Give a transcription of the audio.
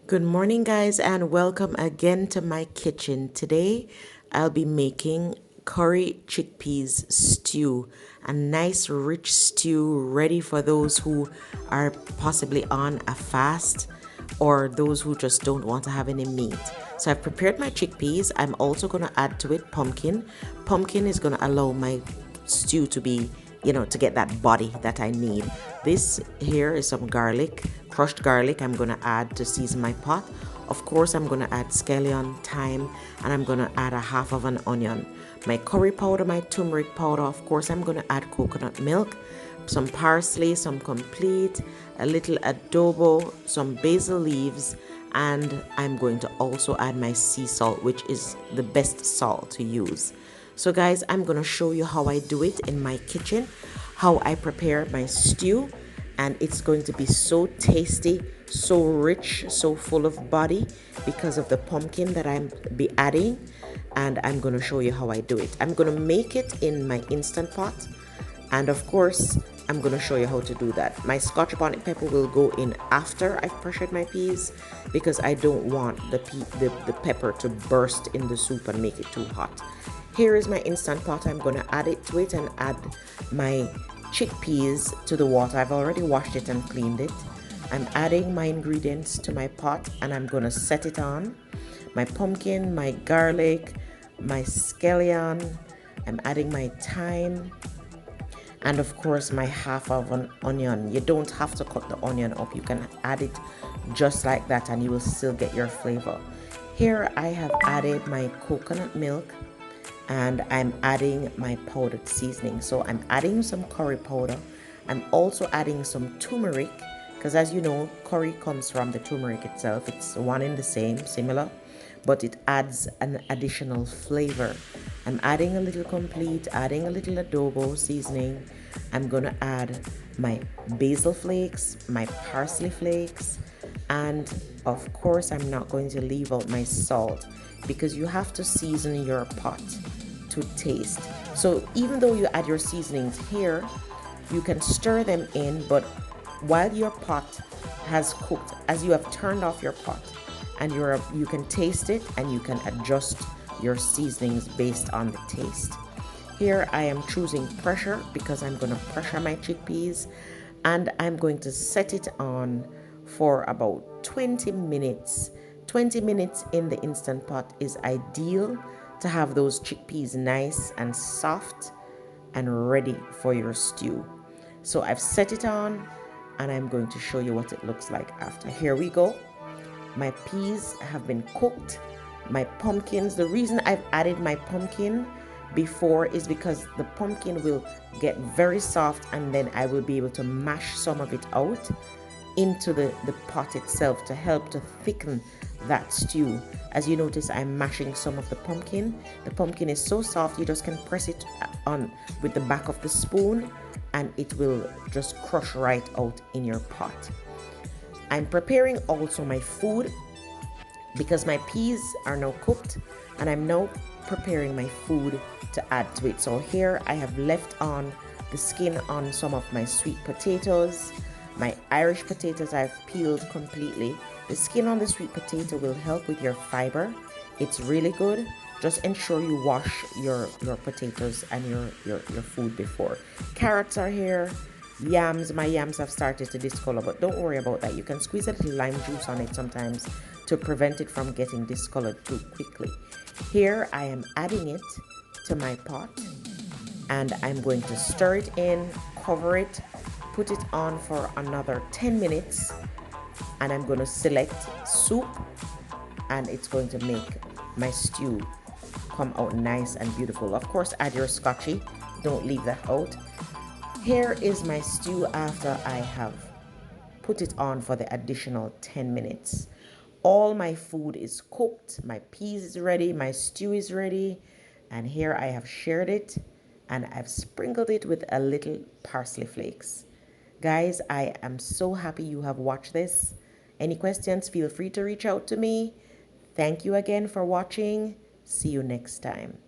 Good morning, guys, and welcome again to my kitchen. Today, I'll be making curry chickpeas stew, a nice rich stew ready for those who are possibly on a fast or those who just don't want to have any meat. So I've prepared my chickpeas. I'm also going to add to it pumpkin. Pumpkin is going to allow my stew to be, to get that body that I need. This here is some garlic, crushed garlic I'm going to add to season my pot. Of course, I'm going to add scallion, thyme, and I'm going to add a half of an onion. My curry powder, my turmeric powder, of course, I'm going to add coconut milk, some parsley, some complete, a little adobo, some basil leaves, and I'm going to also add my sea salt, which is the best salt to use. So guys, I'm going to show you how I do it in my kitchen, how I prepare my stew, and it's going to be so tasty, so rich, so full of body because of the pumpkin that I'm be adding, and I'm going to show you how I do it. I'm going to make it in my Instant Pot, and of course, I'm going to show you how to do that. My Scotch bonnet pepper will go in after I've pressured my peas because I don't want the pepper to burst in the soup and make it too hot. Here is my Instant Pot. I'm going to add it to it and add my chickpeas to the water. I've already washed it and cleaned it. I'm adding my ingredients to my pot and I'm going to set it on. My pumpkin, my garlic, my scallion. I'm adding my thyme, and of course my half of an onion. You don't have to cut the onion up, you can add it just like that and you will still get your flavor. Here I have added my coconut milk and I'm adding my powdered seasoning. So I'm adding some curry powder. I'm also adding some turmeric because, as you know, curry comes from the turmeric itself. It's one in the same, similar, but it adds an additional flavor. I'm adding a little complete, adding a little adobo seasoning. I'm gonna add my basil flakes, my parsley flakes, and of course I'm not going to leave out my salt because you have to season your pot to taste. So even though you add your seasonings here, you can stir them in, but while your pot has cooked, as you have turned off your pot, and you can taste it and you can adjust your seasonings based on the taste. Here I am choosing pressure because I'm going to pressure my chickpeas, and I'm going to set it on for about 20 minutes. 20 minutes in the Instant Pot is ideal to have those chickpeas nice and soft and ready for your stew. So I've set it on and I'm going to show you what it looks like after. Here we go. My peas have been cooked. My pumpkins, the reason I've added my pumpkin before is because the pumpkin will get very soft and then I will be able to mash some of it out into the pot itself to help to thicken that stew. As you notice, I'm mashing some of the pumpkin. The pumpkin is so soft you just can press it on with the back of the spoon and it will just crush right out in your pot. I'm preparing also my food because my peas are now cooked and I'm now preparing my food to add to it. So here I have left on the skin on some of my sweet potatoes. My Irish potatoes I've peeled completely. The skin on the sweet potato will help with your fiber. It's really good. Just ensure you wash your potatoes and your food before. Carrots are here. Yams, my yams have started to discolor, but don't worry about that. You can squeeze a little lime juice on it sometimes to prevent it from getting discolored too quickly. Here I am adding it to my pot and I'm going to stir it in, cover it, put it on for another 10 minutes, and I'm going to select soup, and it's going to make my stew come out nice and beautiful. Of course, add your scotchy, don't leave that out. Here is my stew after I have put it on for the additional 10 minutes. All my food is cooked, my peas is ready, my stew is ready, and here I have shared it and I've sprinkled it with a little parsley flakes. Guys, I am so happy you have watched this. Any questions, feel free to reach out to me. Thank you again for watching. See you next time.